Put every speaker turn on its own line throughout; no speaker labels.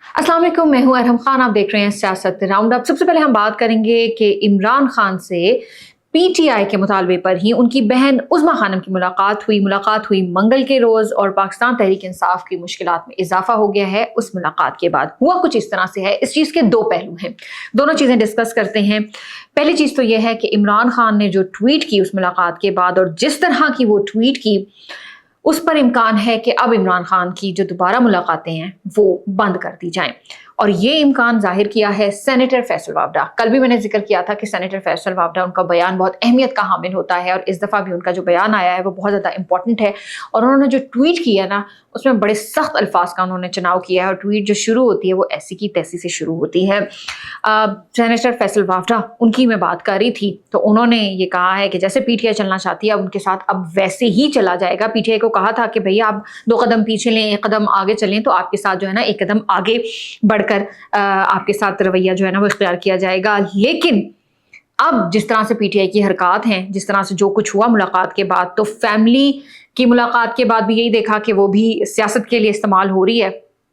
अस्सलाम वालेकुम, मैं हूं अरहम खान। आप देख रहे हैं सियासत राउंड अप। सबसे पहले हम बात करेंगे कि इमरान खान से पीटीआई के मुतालबे पर ही उनकी बहन उज़्मा खानम की मुलाकात हुई मंगल के रोज़, और पाकिस्तान तहरीक इंसाफ की मुश्किलात में इजाफा हो गया है। उस मुलाकात के बाद हुआ कुछ इस तरह से है। इस चीज़ के दो पहलू हैं, दोनों चीज़ें डिस्कस करते हैं। पहली चीज़ तो यह है कि इमरान खान ने जो ट्वीट की उस मुलाकात के बाद, और जिस तरह की वो ट्वीट की, उस पर इम्कान है कि अब इमरान खान की जो दोबारा मुलाकातें हैं वो बंद कर दी जाएं। और ये इम्कान जाहिर किया है सेनेटर फैसल वावडा। कल भी मैंने जिक्र किया था कि सेनेटर फैसल वावडा, उनका बयान बहुत अहमियत का हामिल होता है, और इस दफ़ा भी उनका जो बयान आया है वो बहुत ज़्यादा इंपॉर्टेंट है। और उन्होंने जो ट्वीट किया ना, उसमें बड़े सख्त अल्फाज का उन्होंने चुनाव किया है, और ट्वीट जो शुरू होती है वो ऐसी की तैसी से शुरू होती है। सेनेटर फैसल वावडा, उनकी मैं बात कर रही थी, तो उन्होंने ये कहा है कि जैसे पीटीआई चलना चाहती है अब उनके साथ अब वैसे ही चला जाएगा। पीटीआई को कहा था कि भैया आप 2 कदम पीछे लें, 1 कदम आगे चलें, तो आपके साथ जो है ना 1 कदम आगे बढ़कर आपके साथ रवैया जो है ना वो इख्तियार किया जाएगा। लेकिन अब जिस तरह से पीटीआई की हरकत हैं, जिस तरह से जो कुछ हुआ मुलाकात के बाद, तो फैमिली की मुलाकात के बाद भी यही देखा कि वो भी सियासत के लिए इस्तेमाल हो रही है,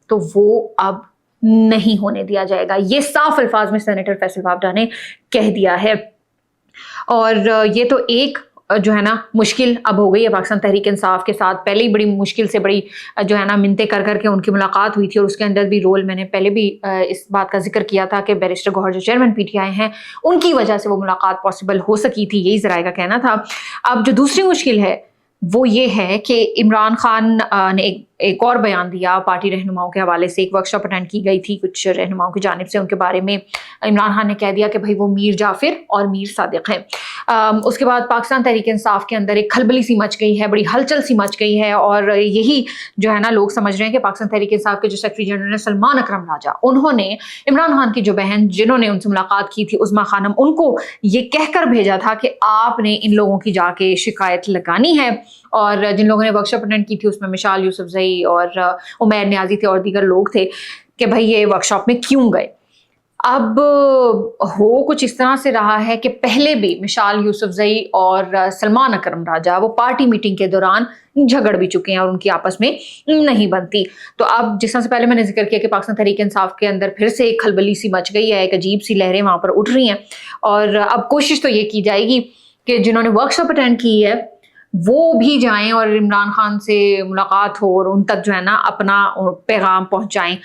तो वो अब नहीं होने दिया जाएगा। ये साफ अल्फाज में सेनेटर फैसल वावडा ने कह दिया है। और ये तो एक जो है ना मुश्किल अब हो गई है पाकिस्तान तहरीक इंसाफ के साथ। पहले ही बड़ी मुश्किल से बड़ी जो है ना मिन्नतें कर करके उनकी मुलाकात हुई थी, और उसके अंदर भी रोल मैंने पहले भी इस बात का जिक्र किया था कि बैरिस्टर गौहर जो चेयरमैन पीटीआई हैं, उनकी वजह से वो मुलाकात पॉसिबल हो सकी थी, यही ज़राए का कहना था। अब जो दूसरी मुश्किल है वो ये है कि इमरान खान ने एक और बयान दिया पार्टी रहनुमाओं के हवाले से। एक वर्कशॉप अटेंड की गई थी कुछ रहनुमाओं की जानिब से, उनके बारे में इमरान खान ने कह दिया कि भाई वो मीर जाफिर और मीर सादिक हैं। उसके बाद पाकिस्तान तहरीक इंसाफ के अंदर एक खलबली सी मच गई है, बड़ी हलचल सी मच गई है, और यही जो है ना लोग समझ रहे हैं कि पाकिस्तान तहरीक इंसाफ के जो सेक्रेटरी जनरल है सलमान अकरम राजा, उन्होंने इमरान खान की जो बहन जिन्होंने उनसे मुलाकात की थी उज़्मा खानम, उनको ये कहकर भेजा था कि आपने इन लोगों की जाके शिकायत लगानी है। और जिन लोगों ने वर्कशॉप अटेंड की थी उसमें मिशाल यूसुफजई और उमैर न्याजी थे और दीगर लोग थे कि भाई ये वर्कशॉप में क्यों गए। अब हो कुछ इस तरह से रहा है कि पहले भी मिशाल यूसुफजई और सलमान अकरम राजा वो पार्टी मीटिंग के दौरान झगड़ भी चुके हैं और उनकी आपस में नहीं बनती। तो अब जिस तरह से पहले मैंने जिक्र किया कि पाकिस्तान तहरीक इंसाफ के अंदर फिर से एक खलबली सी मच गई है, एक अजीब सी लहरें वहाँ पर उठ रही हैं, और अब कोशिश तो ये की जाएगी कि जिन्होंने वर्कशॉप अटेंड की है वो भी जाएं और इमरान खान से मुलाकात हो और उन तक जो है ना अपना पैगाम पहुंचाएं।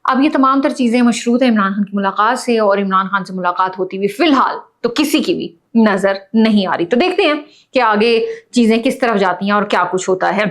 अब ये तमाम तर चीज़ें मशरूत है इमरान खान की मुलाकात से, और इमरान खान से मुलाकात होती हुई फ़िलहाल तो किसी की भी नज़र नहीं आ रही। तो देखते हैं कि आगे चीज़ें किस तरफ जाती हैं और क्या कुछ होता है।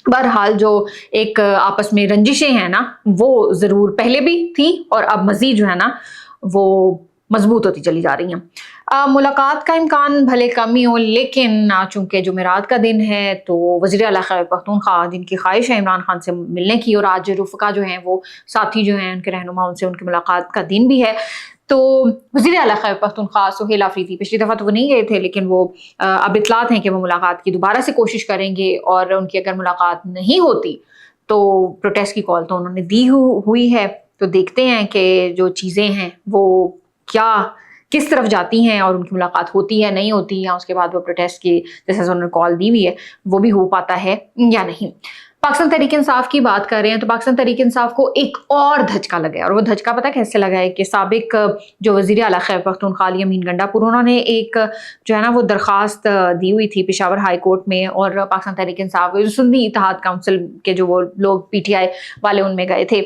बहरहाल जो एक आपस में रंजिशें हैं ना वो ज़रूर पहले भी थी, और अब मज़ीद जो है ना वो मजबूत होती चली जा रही हैं। मुलाकात का इम्कान भले कम ही हो, लेकिन चूंकि जुमेरात का दिन है तो वज़ीर आला खैबर पख्तूनख्वा जिनकी ख्वाहिश है इमरान खान से मिलने की, और आज रुफ़का जो हैं वो साथी जो हैं उनके रहनुमा, उनसे उनकी मुलाकात का दिन भी है, तो वज़ीर आला खैबर पख्तूनख्वा सुहेल आफरीदी पिछली दफ़ा तो वो नहीं गए थे, लेकिन वो अब इतलात हैं कि वो मुलाकात की दोबारा से कोशिश करेंगे, और उनकी अगर मुलाकात नहीं होती तो प्रोटेस्ट की कॉल तो उन्होंने दी हुई है। तो देखते हैं कि जो चीज़ें हैं वो क्या किस तरफ जाती हैं, और उनकी मुलाकात होती है नहीं होती, या उसके बाद वो प्रोटेस्ट की जैसे उन्होंने कॉल दी हुई है वो भी हो पाता है या नहीं। पाकिस्तान तहरीक इंसाफ की बात कर रहे हैं तो पाकिस्तान तहरीक इंसाफ को एक और धचका लगा है, और वो धचका पता कैसे लगा है कि साबिक जो वज़ीर आला खैबर पख्तूनख्वा अली अमीन गंडापुर, उन्होंने एक जो है ना वो दरख्वास्त दी हुई थी पेशावर हाई कोर्ट में, और पाकिस्तान तहरीक इंसाफ सुन्नी इत्तेहाद काउंसिल के जो वो लोग पीटीआई वाले उनमें गए थे,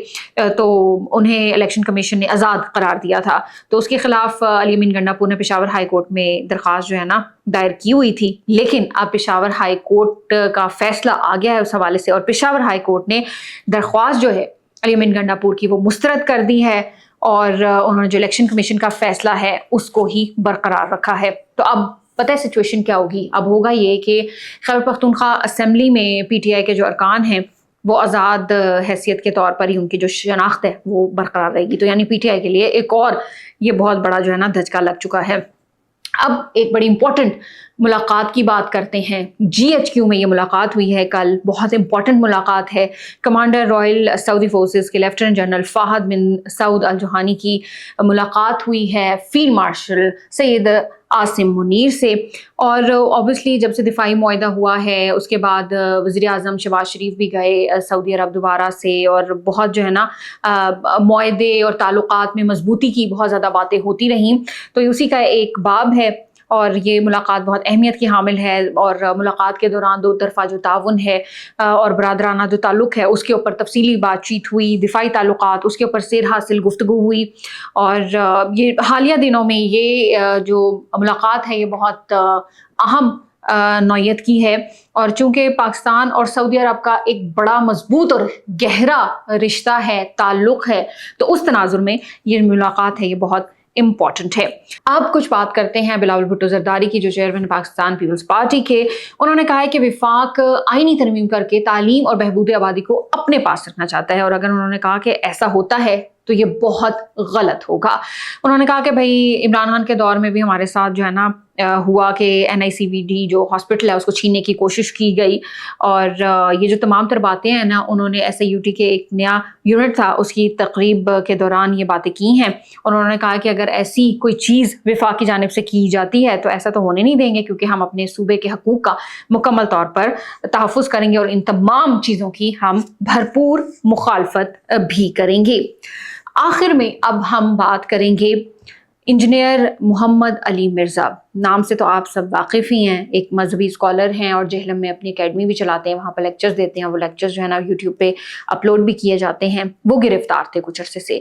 तो उन्हें इलेक्शन कमीशन ने आज़ाद करार दिया था। तो उसके खिलाफ अली अमीन गंडापुर ने पेशावर हाई कोर्ट में दरख्वास्त जो है ना दायर की हुई थी, लेकिन अब पेशावर हाई कोर्ट का फैसला आ गया है उस हवाले से, और पेशावर हाई कोर्ट ने दरख्वास्त जो है अली अमीन गंडापुर की वो मुस्तरद कर दी है, और उन्होंने जो इलेक्शन कमीशन का फैसला है उसको ही बरकरार रखा है। तो अब पता है सिचुएशन क्या होगी। अब होगा ये कि खैबर पख्तूनख्वा असेंबली में पीटीआई के जो अरकान हैं वो आज़ाद हैसियत के तौर पर ही उनकी जो शनाख्त है वो बरकरार रहेगी। तो यानी पीटीआई के लिए एक और ये बहुत बड़ा जो है ना धचका लग चुका है। अब एक बड़ी इंपॉर्टेंट मुलाकात की बात करते हैं। जीएचक्यू में ये मुलाकात हुई है कल, बहुत इंपॉर्टेंट मुलाकात है। कमांडर रॉयल सऊदी फोर्सेस के लेफ्टिनेंट जनरल फाहद बिन सऊद अल जुहानी की मुलाकात हुई है फील्ड मार्शल सैयद عاصم منیر سے. اور اوبیسلی جب سے دفاعی معاہدہ ہوا ہے اس کے بعد وزیر اعظم شہباز شریف بھی گئے سعودی عرب دوبارہ سے, اور بہت جو ہے نا معاہدے اور تعلقات میں مضبوطی کی بہت زیادہ باتیں ہوتی رہیں. تو اسی کا ایک باب ہے, اور یہ ملاقات بہت اہمیت کی حامل ہے. اور ملاقات کے دوران دو طرفہ جو تعاون ہے اور برادرانہ جو تعلق ہے اس کے اوپر تفصیلی بات چیت ہوئی, دفاعی تعلقات اس کے اوپر سیر حاصل گفتگو ہوئی. اور یہ حالیہ دنوں میں یہ جو ملاقات ہے یہ بہت اہم نوعیت کی ہے. اور چونکہ پاکستان اور سعودی عرب کا ایک بڑا مضبوط اور گہرا رشتہ ہے, تعلق ہے, تو اس تناظر میں یہ ملاقات ہے یہ بہت امپورٹنٹ ہے. اب کچھ بات کرتے ہیں بلاول بھٹو زرداری کی, جو چیئرمین پاکستان پیپلز پارٹی کے. انہوں نے کہا ہے کہ وفاق آئینی ترمیم کر کے تعلیم اور بہبود آبادی کو اپنے پاس رکھنا چاہتا ہے, اور اگر انہوں نے کہا کہ ایسا ہوتا ہے تو یہ بہت غلط ہوگا. انہوں نے کہا کہ بھائی عمران خان کے دور میں بھی ہمارے ساتھ جو ہے نا ہوا کہ NICVD جو ہاسپٹل ہے اس کو چھیننے کی کوشش کی گئی, اور یہ جو تمام تر باتیں ہیں نا انہوں نے SIUT کے ایک نیا یونٹ تھا اس کی تقریب کے دوران یہ باتیں کی ہیں. اور انہوں نے کہا کہ اگر ایسی کوئی چیز وفاق کی جانب سے کی جاتی ہے تو ایسا تو ہونے نہیں دیں گے, کیونکہ ہم اپنے صوبے کے حقوق کا مکمل طور پر تحفظ کریں گے اور ان تمام چیزوں کی ہم بھرپور مخالفت بھی کریں گے. آخر میں اب ہم بات کریں گے انجینئر محمد علی مرزا. نام سے تو آپ سب واقف ہی ہیں, ایک مذہبی اسکالر ہیں اور جہلم میں اپنی اکیڈمی بھی چلاتے ہیں, وہاں پہ لیکچرز دیتے ہیں. وہ لیکچرز جو ہے نا یوٹیوب پہ اپلوڈ بھی کیے جاتے ہیں. وہ گرفتار تھے کچھ عرصے سے,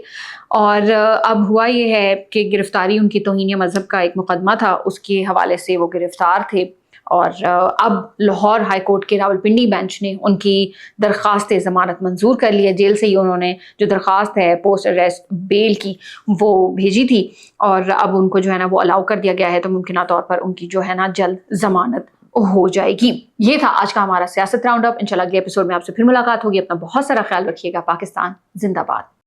اور اب ہوا یہ ہے کہ گرفتاری ان کی توہین مذہب کا ایک مقدمہ تھا, اس کے حوالے سے وہ گرفتار تھے. اور اب لاہور ہائی کورٹ کے راولپنڈی بینچ نے ان کی درخواست ضمانت منظور کر لی ہے. جیل سے ہی انہوں نے جو درخواست ہے پوسٹ اریسٹ بیل کی وہ بھیجی تھی, اور اب ان کو جو ہے نا وہ الاؤ کر دیا گیا ہے, تو ممکنہ طور پر ان کی جو ہے نا جلد ضمانت ہو جائے گی. یہ تھا آج کا ہمارا سیاست راؤنڈ اپ. انشاءاللہ اگلے ایپیسوڈ میں آپ سے پھر ملاقات ہوگی. اپنا بہت سارا خیال رکھیے گا. پاکستان زندہ باد.